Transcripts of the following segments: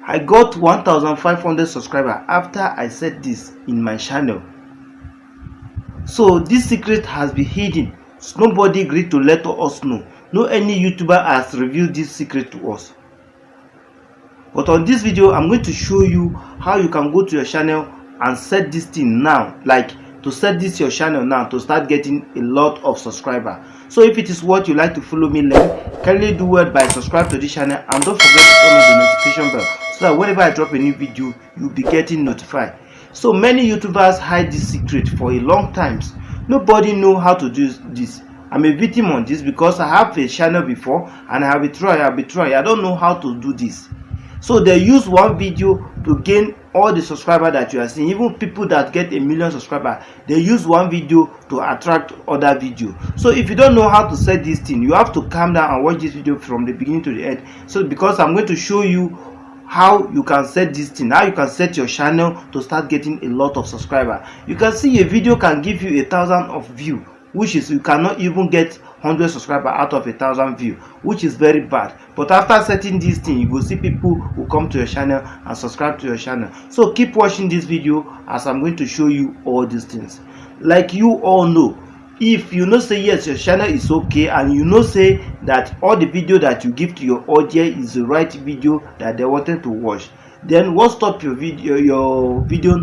I got 1,500 subscribers after I said this in my channel. So this secret has been hidden. Nobody agreed to let us know. No any YouTuber has revealed this secret to us. But on this video, I'm going to show you how you can go to your channel and set this thing now. Like to set this your channel now to start getting a lot of subscribers. So if it is what you like to follow me learn, kindly do well by subscribe to this channel and don't forget to turn on the notification bell so that whenever I drop a new video, you'll be getting notified. So many YouTubers hide this secret for a long time. Nobody know how to do this. I'm a victim on this because I have a channel before and I have tried. I don't know how to do this. So they use one video to gain all the subscribers that you are seeing. Even people that get 1 million subscribers, they use one video to attract other video. So if you don't know how to set this thing, you have to calm down and watch this video from the beginning to the end. So because I'm going to show you how you can set this thing, how you can set your channel to start getting a lot of subscribers. You can see a video can give you 1,000 of view, which is you cannot even get 100 subscribers out of 1,000 views, which is very bad. But after setting this thing, you will see people who come to your channel and subscribe to your channel. So keep watching this video as I'm going to show you all these things. Like you all know, if you know say yes your channel is okay and you know say that all the video that you give to your audience is the right video that they wanted to watch, then what stop your video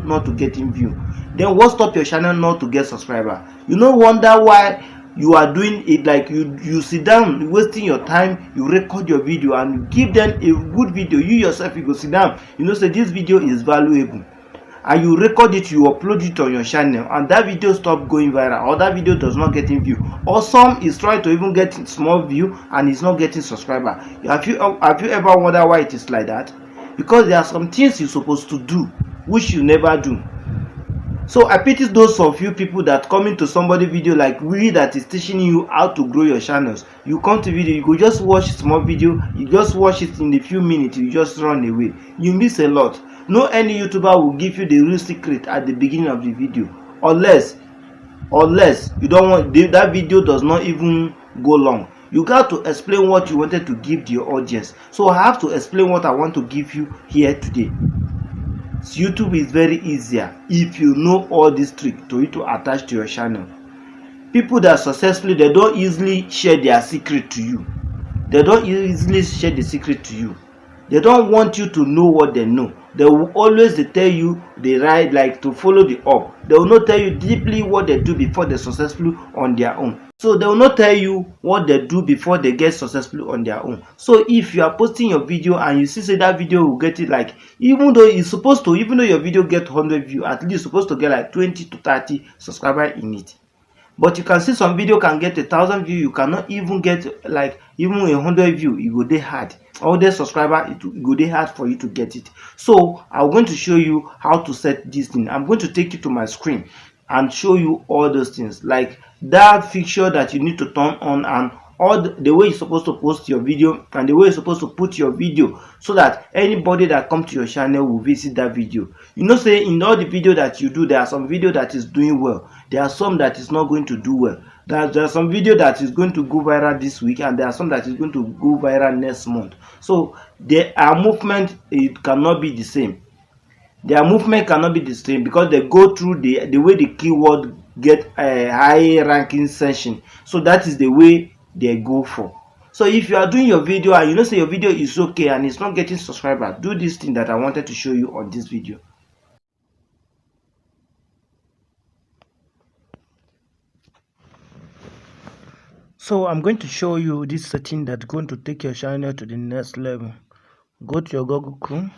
not to get in view? Then what stop your channel not to get subscriber? You no wonder why you are doing it. Like you sit down wasting your time, you record your video and you give them a good video. You yourself you go sit down, you know say this video is valuable, and you record it, you upload it on your channel, and that video stop going viral, or that video does not get in view, or some is trying to even get small view and is not getting subscriber. Have you ever wondered why it is like that? Because there are some things you're supposed to do which you never do. So I pity those of you people that come into somebody video like we that is teaching you how to grow your channels. You come to video, you go just watch small video, you just watch it in a few minutes, you just run away. You miss a lot. No any YouTuber will give you the real secret at the beginning of the video, unless you don't want that video does not even go long. You got to explain what you wanted to give to your audience. So I have to explain what I want to give you here today. YouTube is very easier if you know all these tricks to attach to your channel. People that successfully, they don't easily share their secret to you. They don't easily share the secret to you. They don't want you to know what they know. They will always tell you the right, like to follow the up. They will not tell you deeply what they do before they're successful on their own. So they will not tell you what they do before they get successful on their own. So if you are posting your video and you see say that video will get it, like even though it's supposed to, even though your video get 100 views, at least supposed to get like 20 to 30 subscribers in it. But you can see some video can get 1,000 views, you cannot even get like even 100 views. It go dey hard. All the subscriber, it go dey hard for you to get it. So I'm going to show you how to set this thing. I'm going to take you to my screen and show you all those things, like that feature that you need to turn on, and all the way you're supposed to post your video, and the way you're supposed to put your video so that anybody that come to your channel will visit that video. You know say in all the video that you do, there are some video that is doing well, there are some that is not going to do well. There are some video that is going to go viral this week, and there are some that is going to go viral next month. So their movement, it cannot be the same. Their movement cannot be the same because they go through the way the keyword get a high ranking session. So that is the way they go for. So if you are doing your video and you know say your video is okay and it's not getting subscribers, do this thing that I wanted to show you on this video. So I'm going to show you this setting that's going to take your channel to the next level. Go to your Google Chrome,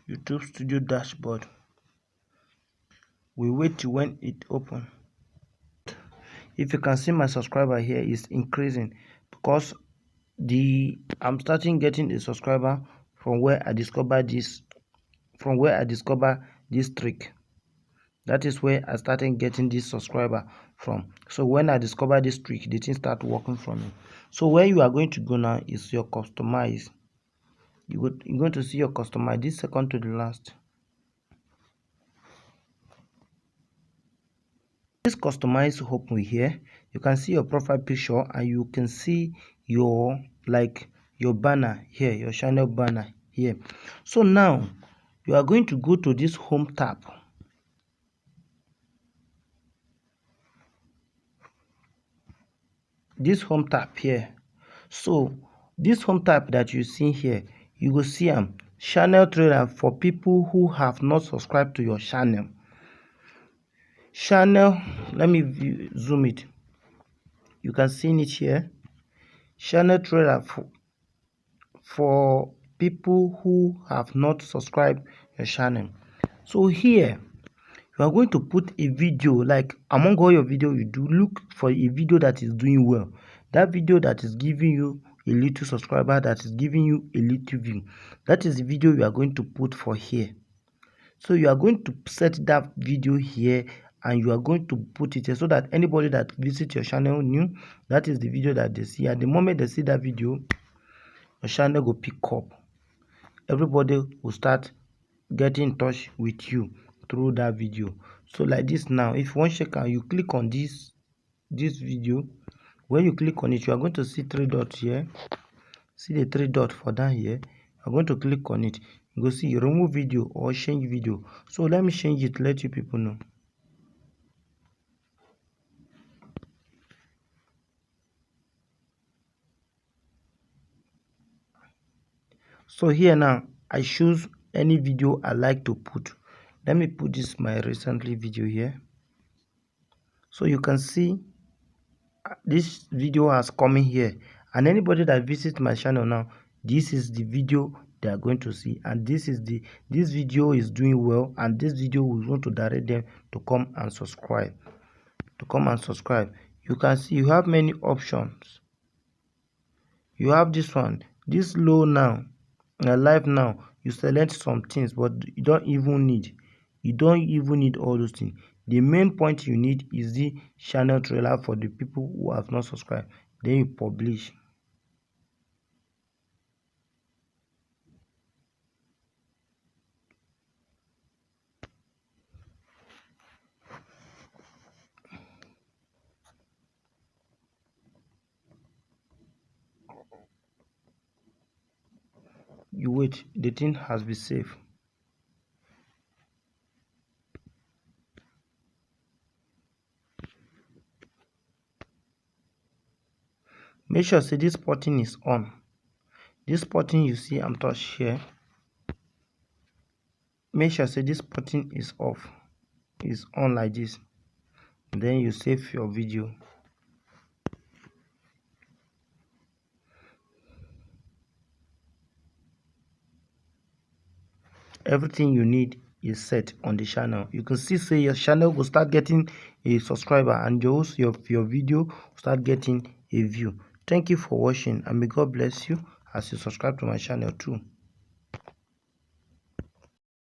YouTube Studio dashboard. We wait till when it opens. If you can see, my subscriber here is increasing because I'm starting getting a subscriber from where I discovered this trick. That is where I started getting this subscriber from. So when I discovered this trick, the thing start working for me. So where you are going to go now is your customize. You're going to see your customize, this second to the last. This customize open here, you can see your profile picture and you can see your banner here, your channel banner here. So now you are going to go to this home tab. This home tab here. So this home tab that you see here, you will see channel trailer for people who have not subscribed to your channel. Channel, let me zoom it. You can see it here. Channel trailer for people who have not subscribed your channel. So here you are going to put a video, like among all your video you do, look for a video that is doing well, that video that is giving you a little subscriber, that is giving you a little view. That is the video you are going to put for here. So you are going to set that video here and you are going to put it here so that anybody that visits your channel new, that is the video that they see. At the moment they see that video, your channel will pick up. Everybody will start getting in touch with you through that video. So like this now, if you want to check out, you click on this video. When you click on it, you are going to see 3 dots here. See the 3 dots for down here. I'm going to click on it. You go see remove video or change video. So let me change it, let you people know. So here now I choose any video I like to put. Let me put this my recently video here. So you can see this video has come in here, and anybody that visits my channel now, this is the video they are going to see, and this video is doing well, and this video will want to direct them to come and subscribe. You can see you have many options. You have this one, this low now, live now. You select some things, but you don't even need all those things. The main point you need is the channel trailer for the people who have not subscribed. Then you publish. You wait, the thing has been saved. Make sure say this button is on. This button you see I'm touch here. Make sure say this button is off, is on like this. Then you save your video. Everything you need is set on the channel. You can see say your channel will start getting a subscriber, and your video will start getting a view. Thank you for watching, and may God bless you as you subscribe to my channel too.